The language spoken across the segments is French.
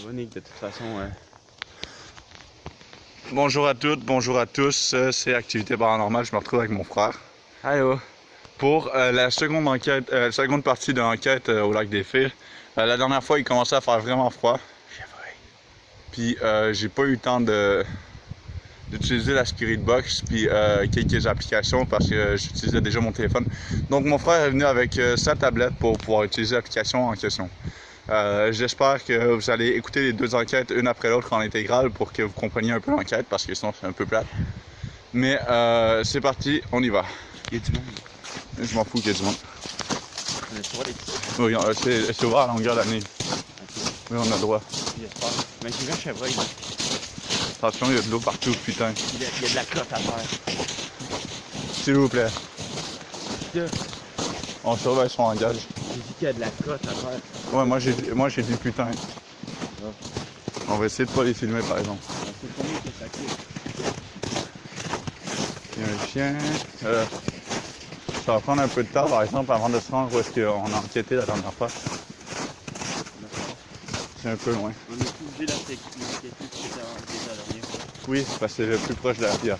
va, Nick, de toute façon. Bonjour à toutes, bonjour à tous. C'est Activité Paranormale. Je me retrouve avec mon frère. Allô. Pour la seconde partie de l'enquête au lac des Fils. La dernière fois, il commençait à faire vraiment froid. Puis j'ai pas eu le temps d'utiliser la Spirit Box puis quelques applications parce que j'utilisais déjà mon téléphone. Donc mon frère est venu avec sa tablette pour pouvoir utiliser l'application en question. J'espère que vous allez écouter les deux enquêtes une après l'autre en intégrale pour que vous compreniez un peu l'enquête parce que sinon c'est un peu plate. Mais c'est parti, on y va. Il y a du monde. Je m'en fous qu'il y ait du monde. On est sur les petits. Oui, c'est ouvert à longueur d'année. Oui, on a le droit. J'espère. Mais j'ai vu un chevreuil. Attention, il y a de l'eau partout, putain. Il y a de la cote à faire. S'il vous plaît. Que? On surveille son langage. J'ai dit qu'il y a de la cote à faire. Ouais, moi j'ai dit putain. Ouais. On va essayer de pas les filmer par exemple. C'est combien que ça coûte? Il y a un chien. Ça va prendre un peu de temps par exemple avant de se rendre où est-ce qu'on a enquêté la dernière fois. C'est un peu loin. On est obligé d'enquêter ce qui était en la dernière fois. Oui, parce que c'est le plus proche de la rivière.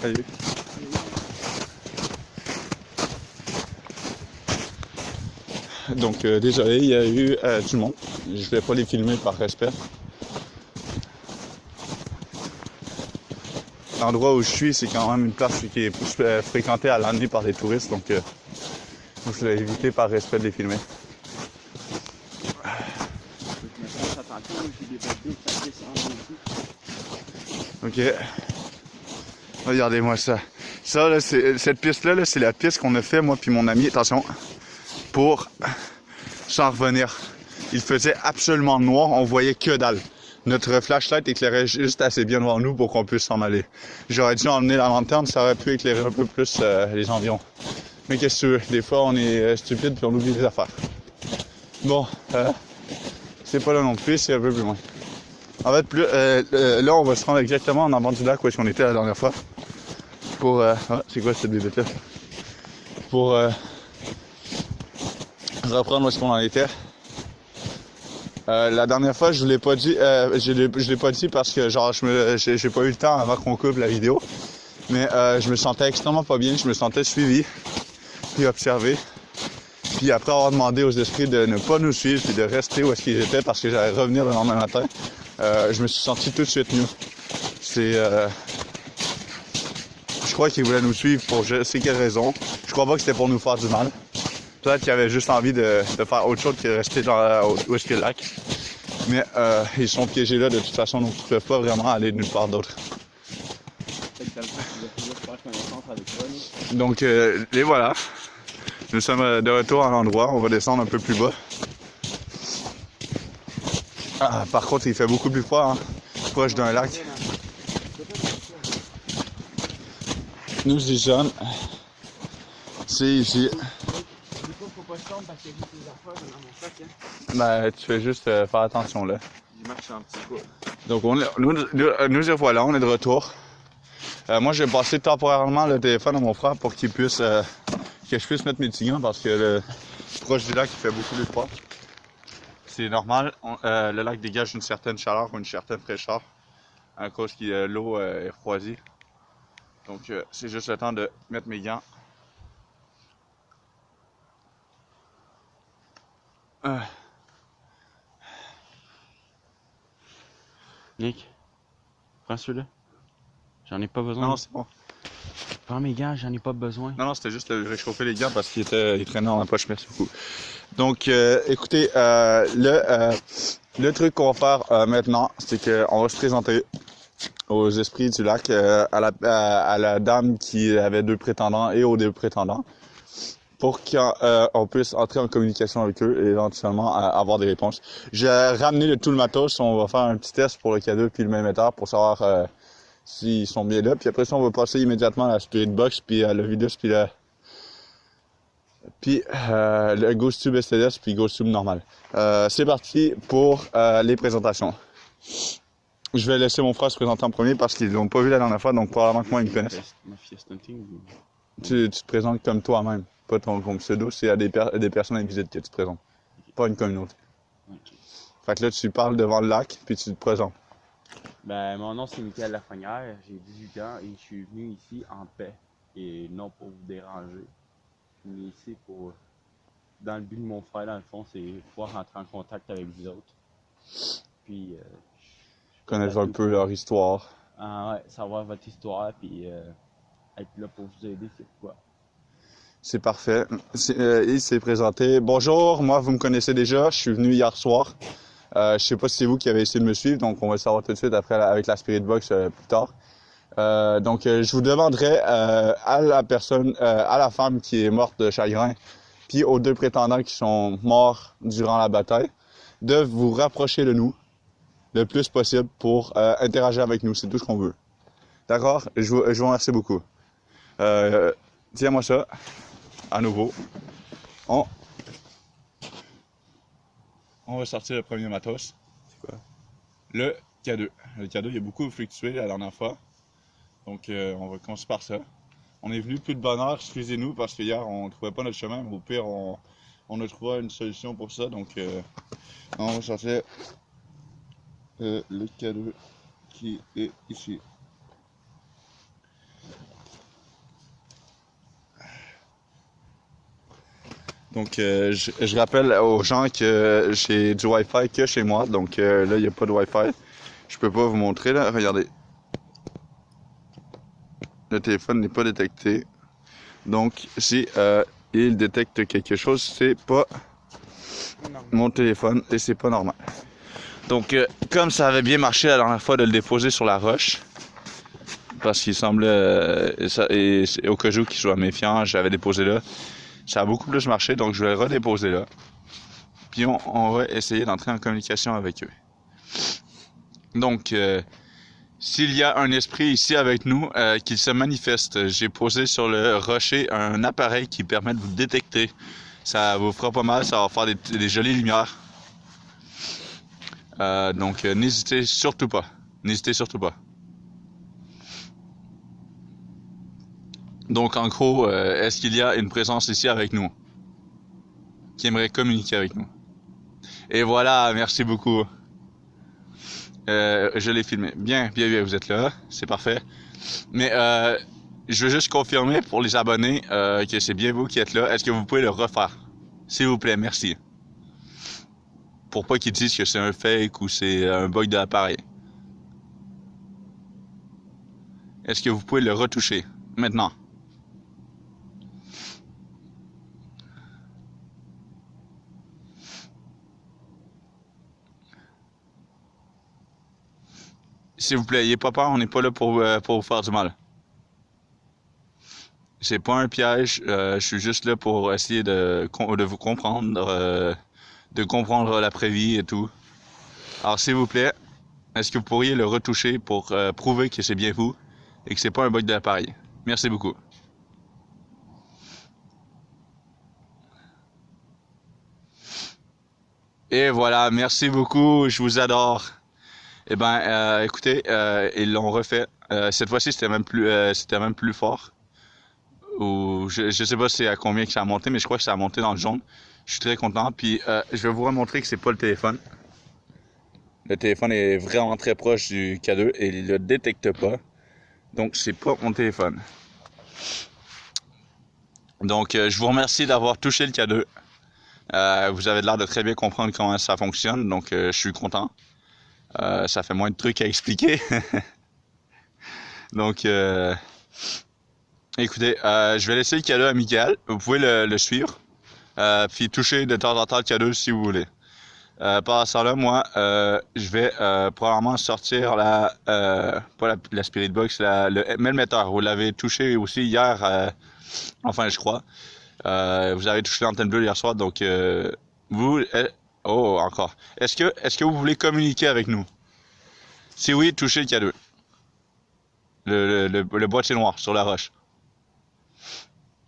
Salut. Donc désolé, il y a eu du monde. Je vais pas les filmer par respect. L'endroit où je suis, c'est quand même une place qui est plus fréquentée à l'année par les touristes, donc je l'ai évité par respect de les filmer. Ok. Regardez-moi ça. Ça, là, cette piste-là, c'est la piste qu'on a fait, moi puis mon ami, attention, pour s'en revenir. Il faisait absolument noir, on voyait que dalle. Notre flashlight éclairait juste assez bien devant nous pour qu'on puisse s'en aller. J'aurais dû emmener la lanterne, ça aurait pu éclairer un peu plus les environs. Mais qu'est-ce que tu veux, des fois on est stupide puis on oublie des affaires. Bon, c'est pas là non plus, c'est un peu plus loin. En fait, là on va se rendre exactement en avant du lac où est-ce qu'on était la dernière fois. Pour, c'est quoi cette bébête là? Pour reprendre où est-ce qu'on en était. La dernière fois, je vous l'ai pas dit, je l'ai pas dit parce que genre j'ai pas eu le temps avant qu'on coupe la vidéo. Mais je me sentais extrêmement pas bien, je me sentais suivi, puis observé. Puis après avoir demandé aux esprits de ne pas nous suivre puis de rester où est-ce qu'ils étaient parce que j'allais revenir le lendemain matin, je me suis senti tout de suite mieux. Je crois qu'ils voulaient nous suivre pour je sais quelle raison. Je crois pas que c'était pour nous faire du mal. Peut-être qu'ils avaient juste envie de faire autre chose que de rester où est-ce que le lac. Mais ils sont piégés là de toute façon, donc ils ne peuvent pas vraiment aller nulle part d'autre. Donc, et voilà. Nous sommes de retour à l'endroit. On va descendre un peu plus bas. Ah, par contre, il fait beaucoup plus froid, hein, proche d'un lac. Nous y sommes. C'est ici. Ben, tu fais juste faire attention là. Il marche un petit peu. Donc, nous y voilà, on est de retour. Moi, j'ai passé temporairement le téléphone à mon frère pour qu'il puisse, que je puisse mettre mes tigans parce que proche du lac, il fait beaucoup plus froid. C'est normal, le lac dégage une certaine chaleur ou une certaine fraîcheur à cause que l'eau est refroidie. Donc, c'est juste le temps de mettre mes gants. Nick, prends celui-là. J'en ai pas besoin. Non, c'est bon. Prends mes gants, j'en ai pas besoin. Non, c'était juste de réchauffer les gants parce qu'ils traînaient dans la poche, merci beaucoup. Donc, écoutez, le truc qu'on va faire maintenant, c'est qu'on va se présenter aux esprits du lac, à la dame qui avait deux prétendants et aux deux prétendants, pour qu'on puisse entrer en communication avec eux et éventuellement avoir des réponses. J'ai ramené tout le matos, on va faire un petit test pour le cadeau puis le même état pour savoir s'ils sont bien là. Puis après ça, on va passer immédiatement à la Spirit Box puis à le Vidus puis le Ghost Tube STS puis Ghost Tube normal. C'est parti pour les présentations. Je vais laisser mon frère se présenter en premier parce qu'ils l'ont pas vu la dernière fois, donc probablement que moi ils me connaissent. Tu te présentes comme toi-même, pas ton pseudo, c'est à des personnes invisibles que tu te présentes, pas une communauté. Ok. Fait que là, tu parles devant le lac, puis tu te présentes. Ben, mon nom c'est Michael Lafrenière, j'ai 18 ans et je suis venu ici en paix et non pour vous déranger. Je suis venu ici pour, dans le but de mon frère, dans le fond, c'est pouvoir rentrer en contact avec vous autres. Puis, Connaître un peu leur histoire. ouais, savoir votre histoire, puis être là pour vous aider, c'est quoi. C'est parfait. Il s'est présenté. Bonjour, moi, vous me connaissez déjà, je suis venu hier soir. Je sais pas si c'est vous qui avez essayé de me suivre, donc on va le savoir tout de suite après avec la Spirit Box plus tard. Donc, je vous demanderai à la personne, à la femme qui est morte de chagrin, puis aux 2 prétendants qui sont morts durant la bataille, de vous rapprocher de nous le plus possible pour interagir avec nous. C'est tout ce qu'on veut. D'accord? Je vous remercie beaucoup. Tiens-moi ça, à nouveau. On va sortir le premier matos. C'est quoi? Le K2. Le K2, il a beaucoup fluctué la dernière fois. Donc, on va commencer par ça. On est venu plus de bonne heure, excusez-nous, parce qu'hier, on ne trouvait pas notre chemin. Au pire, on a trouvé une solution pour ça. Donc, on va sortir le K2 qui est ici. Donc, je rappelle aux gens que j'ai du Wi-Fi que chez moi. Donc, là, il n'y a pas de Wi-Fi. Je peux pas vous montrer, là. Regardez. Le téléphone n'est pas détecté. Donc, si il détecte quelque chose, c'est pas mon téléphone et c'est pas normal. Donc, comme ça avait bien marché la dernière fois de le déposer sur la roche, parce qu'il semblait, et au cas où qu'il soit méfiant, j'avais déposé là. Ça a beaucoup plus marché, donc je vais le redéposer là. Puis on va essayer d'entrer en communication avec eux. Donc, s'il y a un esprit ici avec nous, qu'il se manifeste, j'ai posé sur le rocher un appareil qui permet de vous détecter. Ça vous fera pas mal, ça va faire des jolies lumières. Donc, n'hésitez surtout pas. N'hésitez surtout pas. Donc, en gros, est-ce qu'il y a une présence ici avec nous qui aimerait communiquer avec nous? Et voilà, merci beaucoup. Je l'ai filmé. Bien, vous êtes là, c'est parfait. Mais je veux juste confirmer pour les abonnés que c'est bien vous qui êtes là. Est-ce que vous pouvez le refaire? S'il vous plaît, merci. Pour pas qu'ils disent que c'est un fake ou c'est un bug de l'appareil. Est-ce que vous pouvez le retoucher maintenant? S'il vous plaît, n'ayez pas peur, on n'est pas là pour vous faire du mal. C'est pas un piège, je suis juste là pour essayer de vous comprendre, de comprendre l'après-vie et tout. Alors s'il vous plaît, est-ce que vous pourriez le retoucher pour prouver que c'est bien vous et que c'est pas un bug de l'appareil? Merci beaucoup. Et voilà, merci beaucoup, je vous adore. Eh ben, écoutez, ils l'ont refait. Cette fois-ci, c'était même plus fort. Ou je sais pas c'est à combien que ça a monté, mais je crois que ça a monté dans le jaune. Je suis très content. Puis je vais vous remontrer que c'est pas le téléphone. Le téléphone est vraiment très proche du K2 et il le détecte pas. Donc c'est pas mon téléphone. Donc je vous remercie d'avoir touché le K2. Vous avez l'air de très bien comprendre comment ça fonctionne, donc je suis content. Ça fait moins de trucs à expliquer. Donc écoutez, je vais laisser le K2 à Michael. Vous pouvez le suivre. Puis toucher de temps en temps le K2 si vous voulez. Par ça là, moi, je vais probablement sortir pas la Spirit Box, le Melmeter. Vous l'avez touché aussi hier, enfin je crois. Vous avez touché l'antenne bleue hier soir, donc oh, encore. Est-ce que vous voulez communiquer avec nous? Si oui, touchez le K2. Le boîtier noir sur la roche.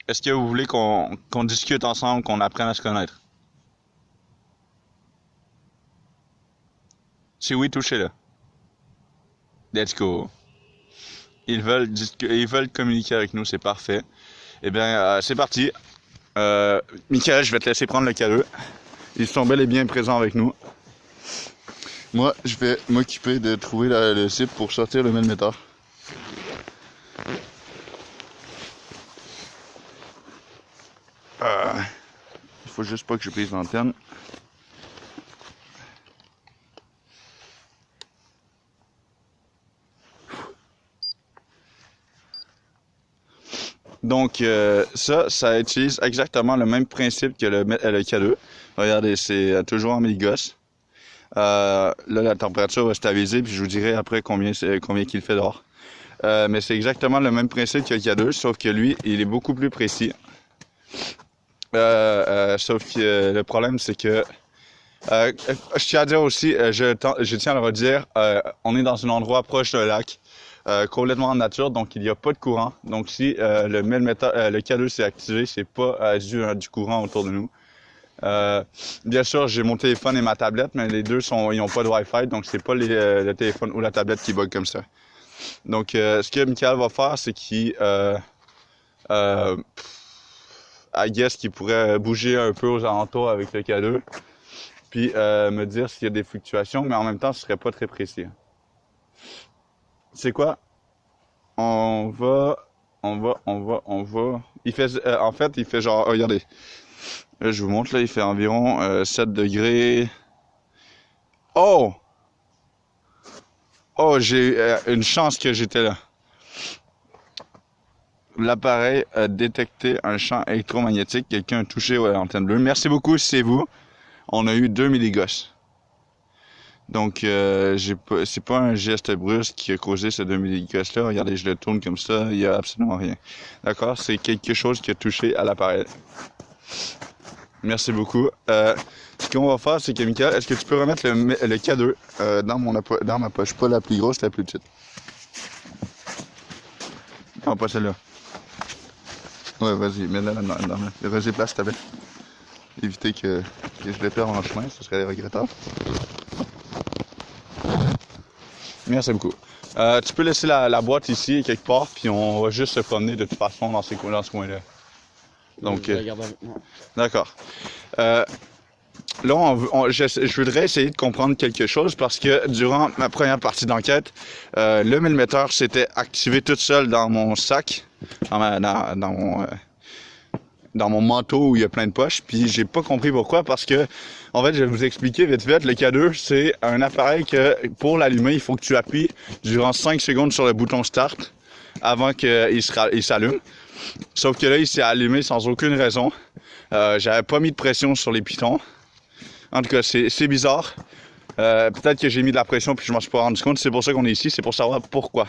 Est-ce que vous voulez qu'on discute ensemble, qu'on apprenne à se connaître? Si oui, touchez-le. Let's go. Ils veulent communiquer avec nous, c'est parfait. Eh bien, c'est parti. Michael, je vais te laisser prendre le cadeau. Ils sont bel et bien présents avec nous. Moi, je vais m'occuper de trouver le zip pour sortir le milliméteur. Il faut juste pas que je brise l'antenne. Donc, ça utilise exactement le même principe que le K2. Regardez, c'est toujours en milligauss. Là, la température va stabiliser, puis je vous dirai après combien qu'il fait dehors. Mais c'est exactement le même principe que le K2, sauf que lui, il est beaucoup plus précis. Sauf que le problème, c'est que je tiens à dire aussi, je tiens à le redire, on est dans un endroit proche d'un lac, complètement en nature, donc il n'y a pas de courant. Donc si le K2 s'est activé, c'est pas du courant autour de nous. Bien sûr, j'ai mon téléphone et ma tablette, mais les deux ils n'ont pas de Wi-Fi, donc c'est pas le téléphone ou la tablette qui bug comme ça. Donc ce que Michael va faire, c'est qu'il I guess qu'il pourrait bouger un peu aux alentours avec le K2, puis me dire s'il y a des fluctuations, mais en même temps, ce serait pas très précis. C'est quoi? On va. Il fait, en fait, il fait genre, regardez. Là, je vous montre, là, il fait environ 7 degrés. Oh! Oh, j'ai une chance que j'étais là. L'appareil a détecté un champ électromagnétique. Quelqu'un a touché à l'antenne bleue. Merci beaucoup, c'est vous. On a eu 2 milligauss. Donc, c'est pas un geste brusque qui a causé ce 2 milligauss-là. Regardez, je le tourne comme ça, il n'y a absolument rien. D'accord? C'est quelque chose qui a touché à l'appareil. Merci beaucoup. Ce qu'on va faire, c'est que, Michael, est-ce que tu peux remettre le K2 dans ma poche? Pas la plus grosse, la plus petite. Non, pas celle-là. Ouais, vas-y, mets-la là-dedans. Vas-y, place, s'il te plaît. Éviter que je le perde en chemin, ce serait regrettable. Merci beaucoup. Tu peux laisser la boîte ici, quelque part, puis on va juste se promener de toute façon dans ce coin-là. Donc, d'accord. Là, je voudrais essayer de comprendre quelque chose parce que durant ma première partie d'enquête, le milliméteur s'était activé tout seul dans mon sac, dans mon manteau où il y a plein de poches, puis j'ai pas compris pourquoi, parce que, en fait, je vais vous expliquer vite fait, le K2, c'est un appareil que, pour l'allumer, il faut que tu appuies durant 5 secondes sur le bouton Start avant qu'il s'allume. Sauf que là, il s'est allumé sans aucune raison. J'avais pas mis de pression sur les pitons. En tout cas, c'est bizarre. Peut-être que j'ai mis de la pression puis je m'en suis pas rendu compte. C'est pour ça qu'on est ici, c'est pour savoir pourquoi.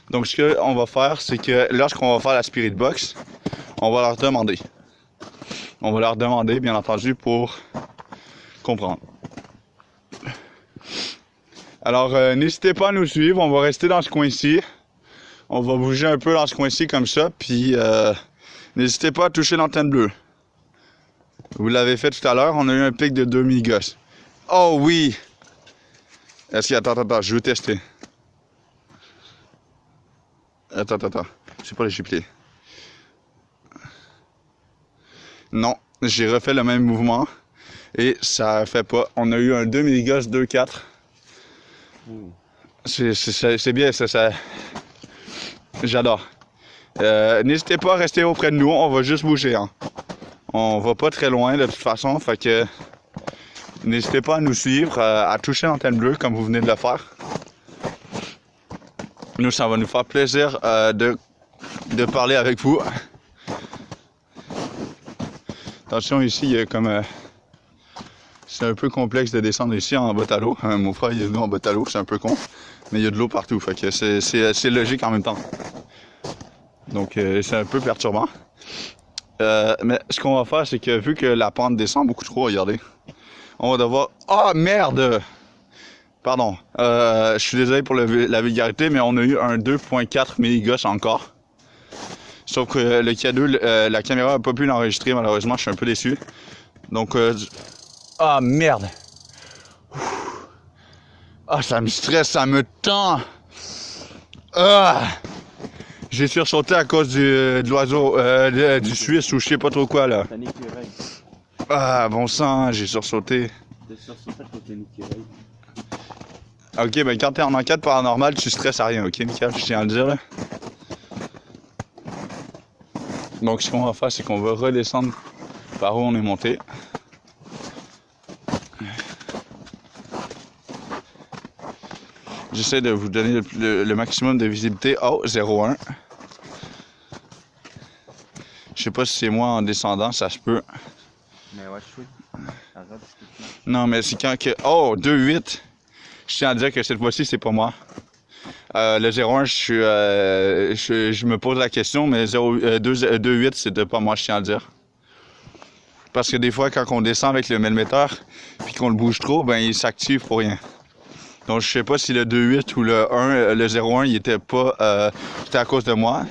Donc, ce qu'on va faire, c'est que lorsqu'on va faire la Spirit Box, on va leur demander. On va leur demander, bien entendu, pour comprendre. Alors, n'hésitez pas à nous suivre. On va rester dans ce coin-ci. On va bouger un peu dans ce coin-ci comme ça. Puis, n'hésitez pas à toucher l'antenne bleue. Vous l'avez fait tout à l'heure. On a eu un pic de 2 milligauss. Oh oui! Est-ce qu'il... Attends, je veux tester. Attends. Je sais pas les chipeler. Non, j'ai refait le même mouvement. Et ça fait pas. On a eu un 2 milligauss 2,4. C'est bien, ça. J'adore. N'hésitez pas à rester auprès de nous. On va juste bouger. Hein. On va pas très loin de toute façon. Fait que n'hésitez pas à nous suivre, à toucher l'antenne bleue comme vous venez de le faire. Nous, ça va nous faire plaisir de parler avec vous. Attention, ici, il y a comme... c'est un peu complexe de descendre ici en bas à l'eau. Mon frère, il est venu en bas à l'eau, c'est un peu con. Mais il y a de l'eau partout, fait que c'est logique en même temps. Donc, c'est un peu perturbant. Mais ce qu'on va faire, c'est que vu que la pente descend beaucoup trop, regardez, on va devoir... Ah, merde! Pardon. Je suis désolé pour la vulgarité, mais on a eu un 2,4 milligauss encore. Sauf que le K2, la caméra n'a pas pu l'enregistrer, malheureusement, je suis un peu déçu. Donc, ah, merde! Ah, ça me stresse, ça me tend! Ah! J'ai sursauté à cause de l'oiseau, du Suisse ou je sais pas trop quoi là. C'est un écureuil. Ah, bon sang, j'ai sursauté. T'as sursauté à cause d'un écureuil. Ok, ben quand t'es en enquête paranormale, tu stresses à rien, ok, Michael, je tiens à le dire là. Donc, ce qu'on va faire, c'est qu'on va redescendre par où on est monté. J'essaie de vous donner le maximum de visibilité. Oh, 0,1. Je sais pas si c'est moi en descendant, ça se peut. Mais ouais, je suis. Arrête, Non, mais c'est quand que... Oh, 2,8. Je tiens à dire que cette fois-ci, c'est pas moi. Le 0,1, je me pose la question, mais 2,8, c'était pas moi, je tiens à dire. Parce que des fois, quand on descend avec le millimètre, puis qu'on le bouge trop, ben il s'active pour rien. Donc, je sais pas si le 2,8 ou le 1, le 0,1, il était pas... c'était à cause de moi.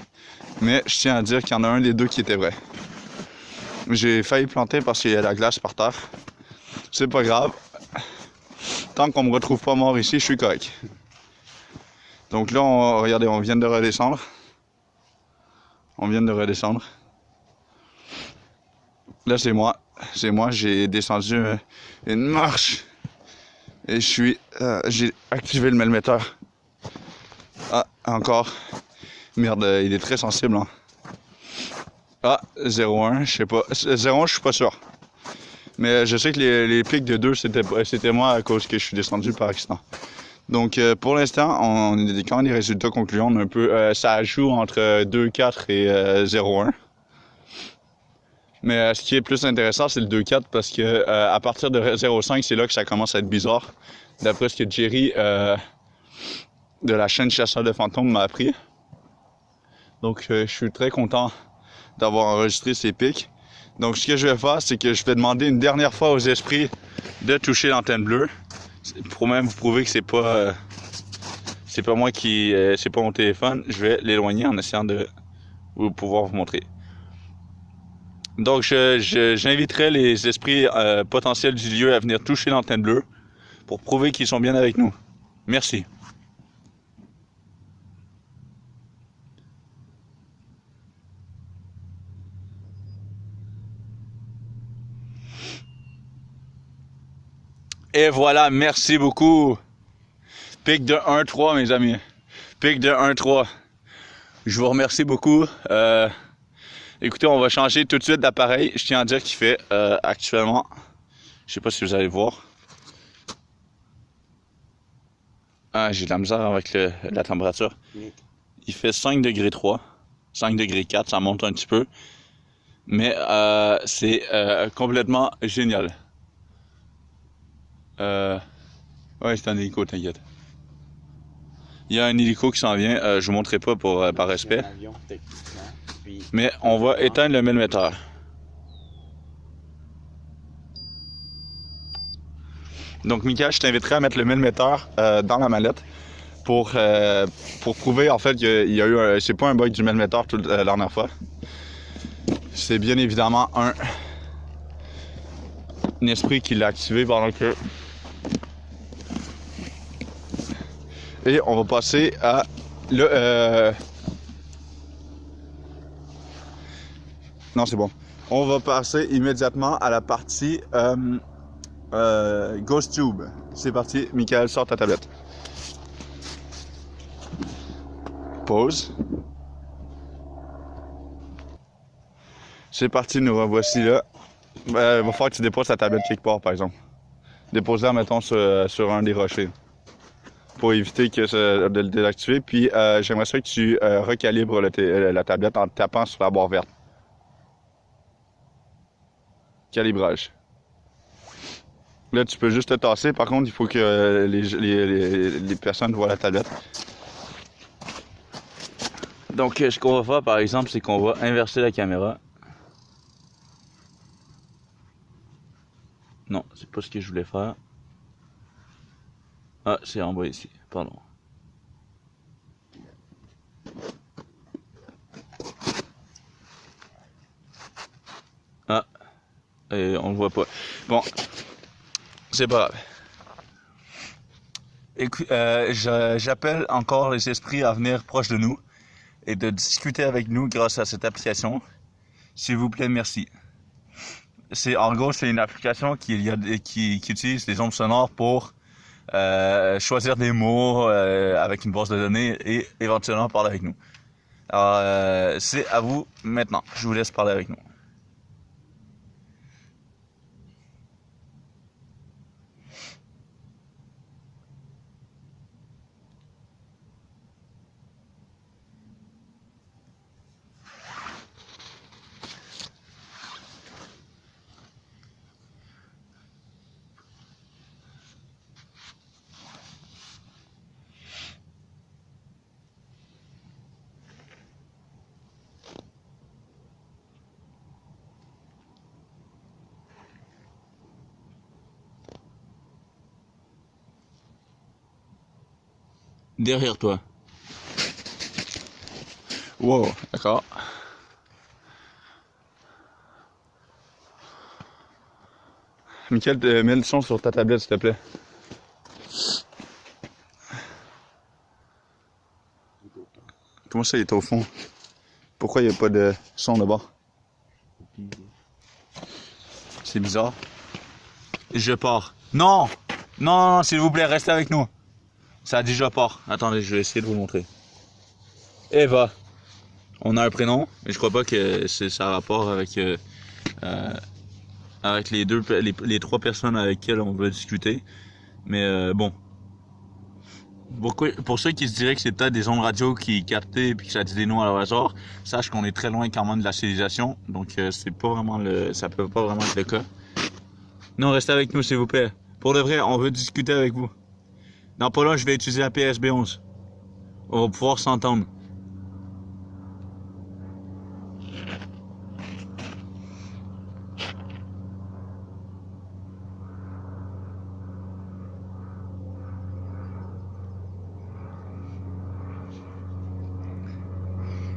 Mais je tiens à dire qu'il y en a un des deux qui était vrai. J'ai failli planter parce qu'il y a la glace par terre. C'est pas grave. Tant qu'on me retrouve pas mort ici, je suis correct. Donc là, regardez, on vient de redescendre. On vient de redescendre. Là, c'est moi. C'est moi, j'ai descendu une marche. Et j'ai activé le millimètre. Ah, encore. Merde, il est très sensible. Hein. Ah, 0,1, je sais pas. 0,1, je suis pas sûr. Mais je sais que les pics de 2, c'était moi à cause que je suis descendu par accident. Donc, pour l'instant, on est quand même des résultats concluants. On a un peu, ça joue entre 2,4 et 0,1. Mais ce qui est plus intéressant, c'est le 2,4 parce que à partir de 0,5, c'est là que ça commence à être bizarre. D'après ce que Jerry de la chaîne Chasseur de fantômes m'a appris. Donc, je suis très content d'avoir enregistré ces pics. Donc, ce que je vais faire, c'est que je vais demander une dernière fois aux esprits de toucher l'antenne bleue. Pour même vous prouver que c'est pas moi qui... c'est pas mon téléphone. Je vais l'éloigner en essayant de pouvoir vous montrer. Donc, j'inviterai les esprits potentiels du lieu à venir toucher l'antenne bleue pour prouver qu'ils sont bien avec nous. Merci. Et voilà, merci beaucoup. Pic de 1-3, mes amis. Pic de 1-3. Je vous remercie beaucoup. Écoutez, on va changer tout de suite d'appareil. Je tiens à dire qu'il fait actuellement, je sais pas si vous allez voir. Ah, j'ai de la misère avec la température. Il fait 5 degrés 3, 5 degrés 4, ça monte un petit peu. Mais c'est complètement génial. Ouais, c'est un hélico, t'inquiète. Il y a un hélico qui s'en vient. Je vous montrerai pas par respect. Mais on va éteindre le millimètre. Donc, Mika, je t'inviterai à mettre le millimètre dans la mallette pour prouver en fait qu'il y a eu c'est pas un bug du millimètre la dernière fois. C'est bien évidemment un esprit qui l'a activé pendant que... Et on va passer à le... Non, c'est bon. On va passer immédiatement à la partie Ghost Tube. C'est parti. Michael, sors ta tablette. Pause. C'est parti, nous revoici là. Il va falloir que tu déposes ta tablette quelque part, par exemple. Dépose-la, mettons, sur un des rochers. Pour éviter de le désactiver. Puis, j'aimerais ça que tu recalibres la tablette en tapant sur la barre verte. Calibrage. Là, tu peux juste te tasser. Par contre, il faut que les personnes voient la tablette. Donc, ce qu'on va faire, par exemple, c'est qu'on va inverser la caméra. Non, c'est pas ce que je voulais faire. Ah, c'est en bas ici. Pardon. Ah, et on le voit pas. Bon, c'est pas grave. Écoute, j'appelle encore les esprits à venir proche de nous. et de discuter avec nous grâce à cette application, s'il vous plaît, merci. En gros, c'est une application qui utilise les ondes sonores pour choisir des mots avec une base de données et éventuellement parler avec nous. Alors, c'est à vous maintenant. Je vous laisse parler avec nous. Derrière toi. Wow, d'accord. Michael, mets le son sur ta tablette, s'il te plaît. Comment ça, il est au fond? Pourquoi il n'y a pas de son là-bas? C'est bizarre. Je pars. Non! Non, non, s'il vous plaît, restez avec nous. Ça a dit je pars. Attendez, je vais essayer de vous montrer. Eva. On a un prénom, mais je crois pas que ça a rapport avec les trois personnes avec lesquelles on veut discuter. Mais bon. Pour ceux qui se diraient que c'est peut-être des ondes radio qui captaient et que ça dit des noms à hasard, sache qu'on est très loin quand même de la civilisation, donc c'est pas vraiment ça peut pas vraiment être le cas. Non, restez avec nous s'il vous plaît. Pour de vrai, on veut discuter avec vous. Dans pas là, je vais utiliser la PSB 11. On va pouvoir s'entendre.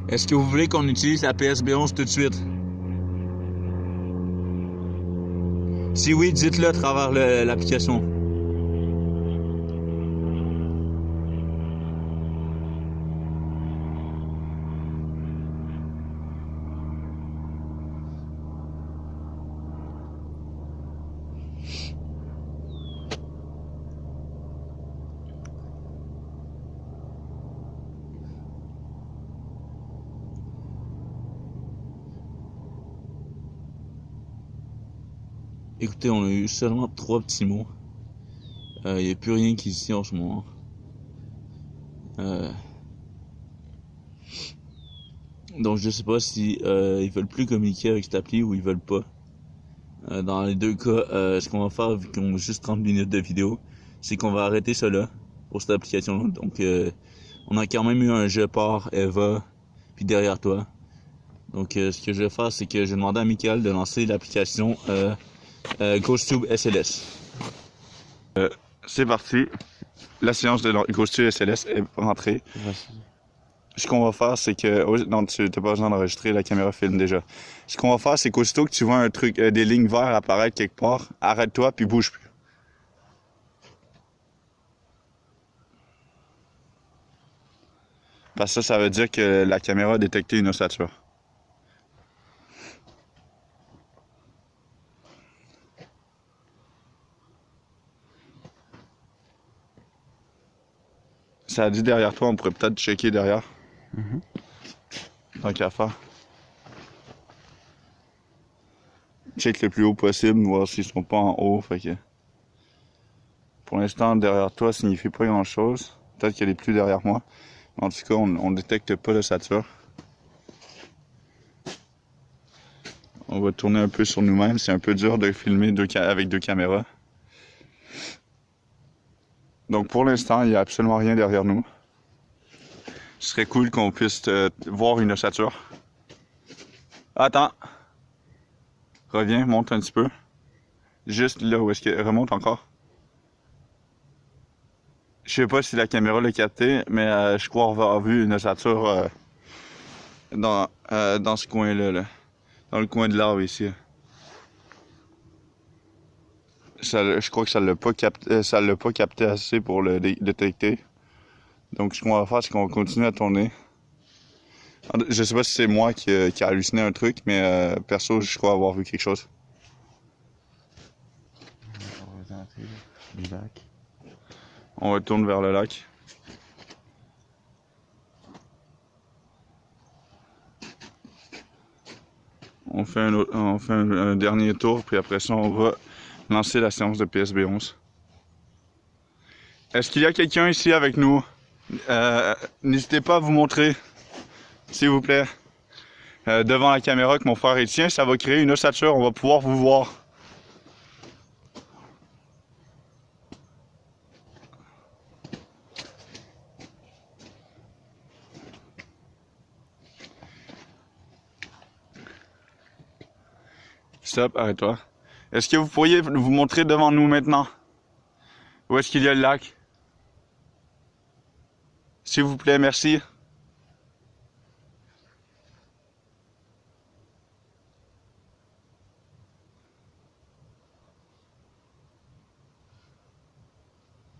Est-ce que vous voulez qu'on utilise la PSB 11 tout de suite? Si oui, dites-le à travers l'application. Écoutez, on a eu seulement 3 petits mots. Il n'y a plus rien qui est ici en ce moment. Donc je sais pas si ils veulent plus communiquer avec cette appli ou ils veulent pas. Dans les deux cas, ce qu'on va faire, vu qu'on a juste 30 minutes de vidéo, c'est qu'on va arrêter cela pour cette application-là. Donc on a quand même eu un je pars, Eva, puis derrière toi. Donc ce que je vais faire, c'est que je vais demander à Michael de lancer l'application GhostTube SLS. C'est parti. La séance de GhostTube SLS est rentrée. Merci. Ce qu'on va faire, c'est que... Non, tu n'as pas besoin d'enregistrer, la caméra filme déjà. Ce qu'on va faire, c'est qu'aussitôt que tu vois un truc, des lignes vertes apparaître quelque part, arrête-toi puis bouge plus. Parce que ça veut dire que la caméra a détecté une ossature. Ça a dit derrière toi, on pourrait peut-être checker derrière. Tant qu'à faire. Check le plus haut possible, voir s'ils sont pas en haut. Fait que... Pour l'instant, derrière toi, ça signifie pas grand-chose. Peut-être qu'elle est plus derrière moi. En tout cas, on détecte pas l'ossature. On va tourner un peu sur nous-mêmes. C'est un peu dur de filmer avec deux caméras. Donc pour l'instant, il n'y a absolument rien derrière nous. Ce serait cool qu'on puisse voir une ossature. Attends. Reviens, monte un petit peu. Juste là où est-ce que... Remonte encore. Je sais pas si la caméra l'a capté, mais je crois avoir vu une ossature dans ce coin-là. Là. Dans le coin de l'arbre ici. Je crois que ça l'a pas capté assez pour le détecter. Donc ce qu'on va faire, c'est qu'on va continuer à tourner. Je sais pas si c'est moi qui a halluciné un truc, mais perso, je crois avoir vu quelque chose. On va rentrer le lac. On retourne vers le lac. On fait un dernier tour, puis après ça, on va lancer la séance de PSB 11. Est-ce qu'il y a quelqu'un ici avec nous? N'hésitez pas à vous montrer, s'il vous plaît, devant la caméra que mon frère il tient. Ça va créer une ossature, on va pouvoir vous voir. Stop, arrête-toi. Est-ce que vous pourriez vous montrer devant nous maintenant? Où est-ce qu'il y a le lac? S'il vous plaît, merci.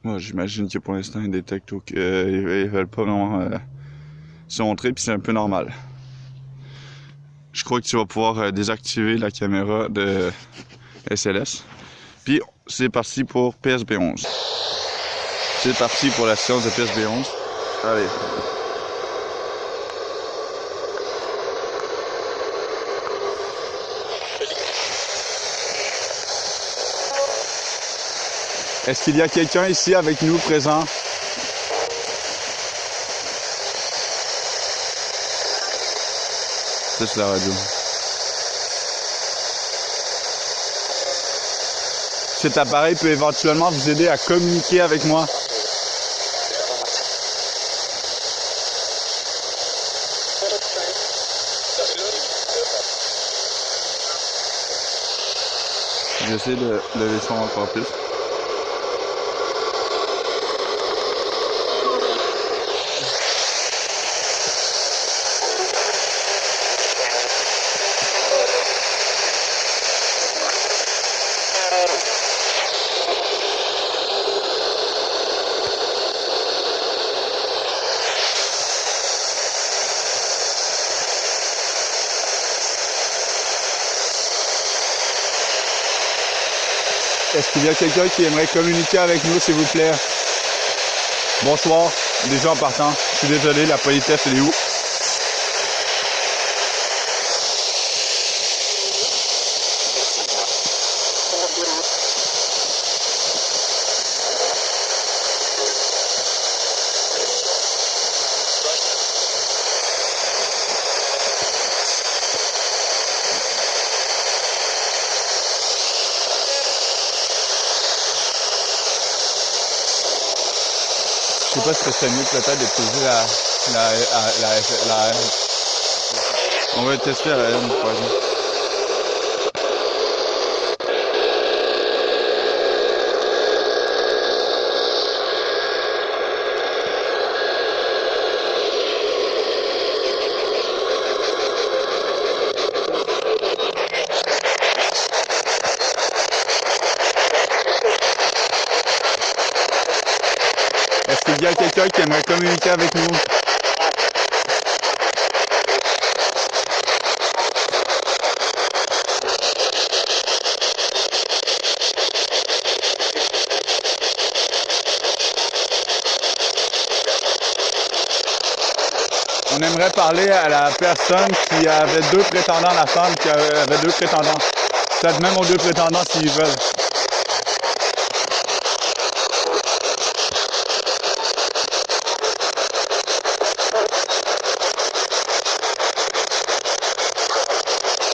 Moi, j'imagine que pour l'instant, ils détectent qu'ils veulent pas vraiment se montrer, puis c'est un peu normal. Je crois que tu vas pouvoir désactiver la caméra de SLS. Puis c'est parti pour PSB 11. C'est parti pour la séance de PSB 11. Allez. Est-ce qu'il y a quelqu'un ici avec nous présent? Ça, c'est la radio. Cet appareil peut éventuellement vous aider à communiquer avec moi. J'essaie de lever ça encore plus. Est-ce qu'il y a quelqu'un qui aimerait communiquer avec nous, s'il vous plaît? Bonsoir, déjà en partant. Je suis désolé, la politesse, elle est où? Je sais pas si ce serait mieux peut-être de poser la... On va tester la M, par exemple. Est-ce qu'il y a quelqu'un qui aimerait communiquer avec nous? On aimerait parler à la personne qui avait deux prétendants, la femme qui avait deux prétendants. Peut-être même aux deux prétendants s'ils veulent.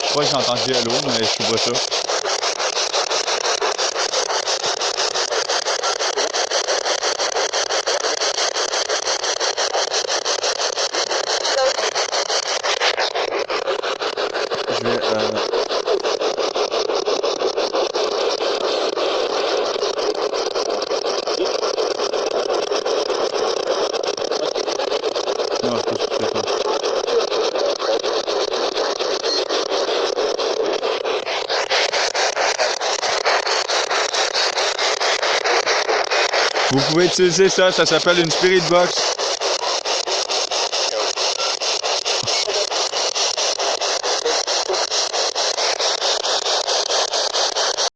Je crois que j'ai entendu hello, mais je suis pas sûr. Je vais non, je sais pas. Vous pouvez utiliser ça, ça s'appelle une Spirit Box.